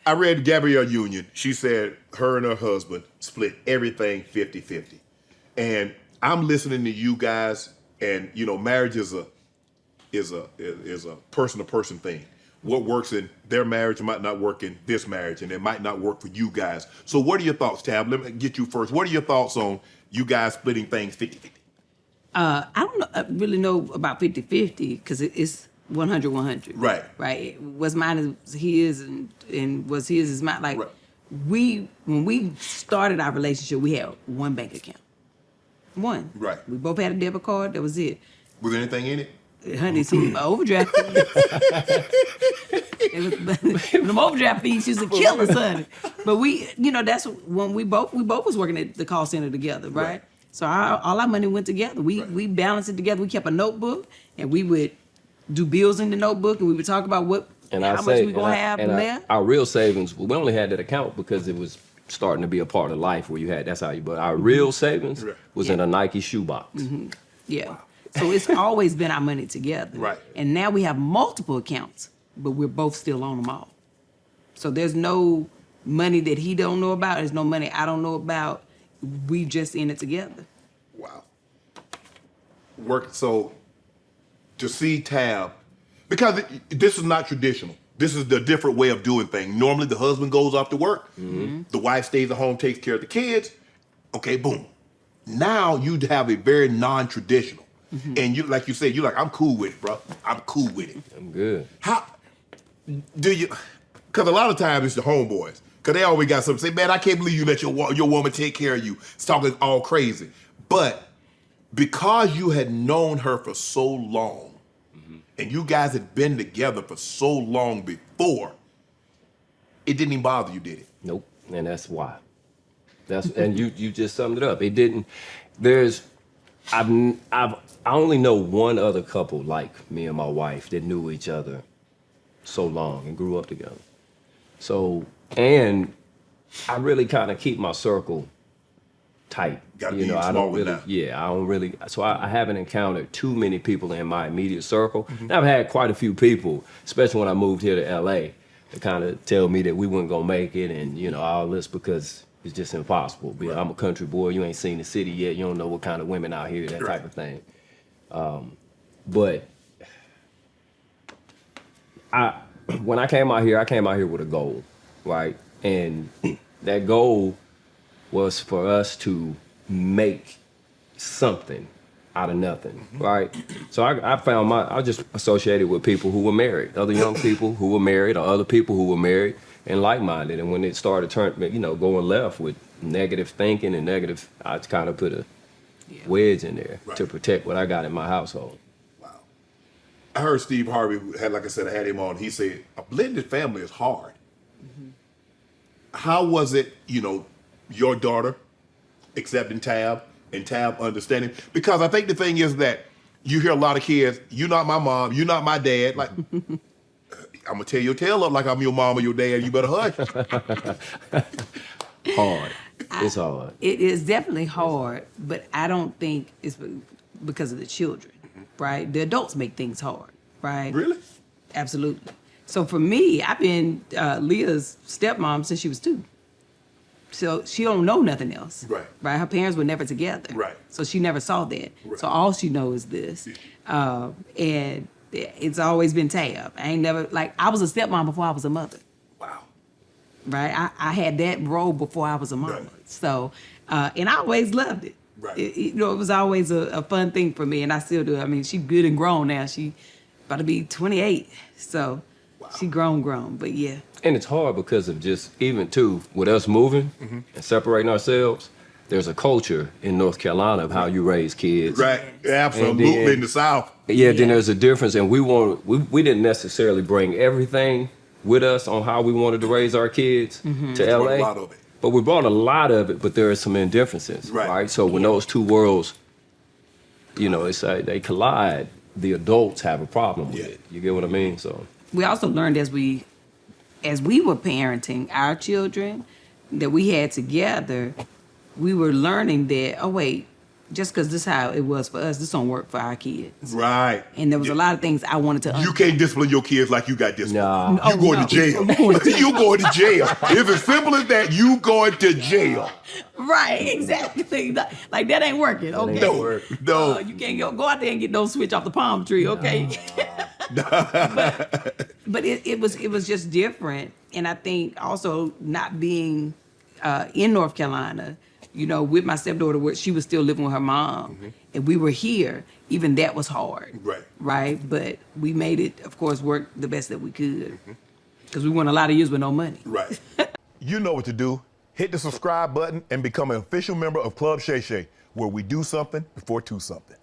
I read Gabrielle Union. She said her and her husband split everything 50-50. And I'm listening to you guys, and you know, marriage is a person-to-person thing. What works in their marriage might not work in this marriage, and it might not work for you guys. So what are your thoughts, Tab? Let me get you first. What are your thoughts on you guys splitting things 50-50? I don't know, really know about 50-50 because it's 100-100. Right. Right. What's mine is his, and what's his is mine. Like, Right. when we started our relationship, we had one bank account. One. Right. We both had a debit card. That was it. Was there anything in it? Honey, some overdraft fees. Them overdraft fees used to kill us, honey. But we, you know, that's when we both was working at the call center together, right? So all our money went together. We balanced it together. We kept a notebook, and we would do bills in the notebook, and we would talk about how much we gonna have from there. Our real savings, we only had that account because it was starting to be a part of life where you had, that's how you, but our real savings was in a Nike shoebox. Mm-hmm. Yeah. Wow. So it's always been our money together. Right. And now we have multiple accounts, but we're both still on them all. So there's no money that he don't know about. There's no money I don't know about. We just in it together. Wow. So to see Tab, because this is not traditional. This is the different way of doing things. Normally the husband goes off to work. Mm-hmm. The wife stays at home, takes care of the kids. Okay, boom. Now you'd have a very non-traditional. Mm-hmm. And you, like you said, you're like, I'm cool with it, bro. I'm cool with it. I'm good. How do you? Because a lot of times it's the homeboys. Because they always got something to say, man, I can't believe you let your woman take care of you. It's talking all crazy. But because you had known her for so long, mm-hmm. and you guys had been together for so long before, it didn't even bother you, did it? Nope. And that's why. And you just summed it up. It didn't. I only know one other couple like me and my wife that knew each other so long and grew up together. So, and I really kind of keep my circle tight. Gotta be I don't really, I don't really, so I haven't encountered too many people in my immediate circle. Mm-hmm. I've had quite a few people, especially when I moved here to LA, to kind of tell me that we weren't gonna make it and, you know, all this because it's just impossible. Right. I'm a country boy, you ain't seen the city yet, you don't know what kind of women out here, that type of thing. But when I came out here with a goal, right? And that goal was for us to make something out of nothing, mm-hmm. right? So I found I just associated with people who were married, other young people who were married or other people who were married and like-minded. And when it started going left with negative thinking and negative, I kind of put a wedge in there to protect what I got in my household. Wow. I heard Steve Harvey, like I said, I had him on, he said, a blended family is hard. Mm-hmm. How was it, your daughter accepting Tab and Tab understanding? Because I think the thing is that you hear a lot of kids, you're not my mom, you're not my dad. Like, I'm going to tear your tail up like I'm your mom or your dad, you better hush. Hard. It's hard. It is definitely hard, but I don't think it's because of the children, right? The adults make things hard, right? Really? Absolutely. So for me, I've been Leah's stepmom since she was 2. So she don't know nothing else. Right. Her parents were never together. Right. So she never saw that. Right. So all she knows is this. And it's always been Tab. I ain't never, I was a stepmom before I was a mother. Wow. Right. I had that role before I was a mama. Right. So, and I always loved it. Right. It was always a fun thing for me, and I still do. I mean, she's good and grown now. She about to be 28. So. Wow. She grown, but yeah. And it's hard because of just, even too, with us moving mm-hmm. and separating ourselves, there's a culture in North Carolina of how you raise kids. Right, absolutely, in the South. Yeah, then there's a difference, and we didn't necessarily bring everything with us on how we wanted to raise our kids mm-hmm. to LA. A lot of it. But we brought a lot of it, but there are some indifferences, right? So when those two worlds, it's they collide, the adults have a problem with it. You get what I mean? So. We also learned as we were parenting our children that we had together, we were learning that, oh wait, just because this is how it was for us, this don't work for our kids. Right. And there was a lot of things I wanted to You can't discipline your kids like you got disciplined. Nah. You going to jail. You going to jail. It's as simple as that. You going to jail. Right, exactly. Like that ain't working, okay? No. No. You can't go out there and get no switch off the palm tree, okay? but it was just different. And I think also not being in North Carolina, you know, with my stepdaughter, where she was still living with her mom, and we were here, even that was hard. Right. Right? But we made it, of course, work the best that we could. Because we went a lot of years with no money. Right. You know what to do. Hit the subscribe button and become an official member of Club Shay Shay, where we do something before two something.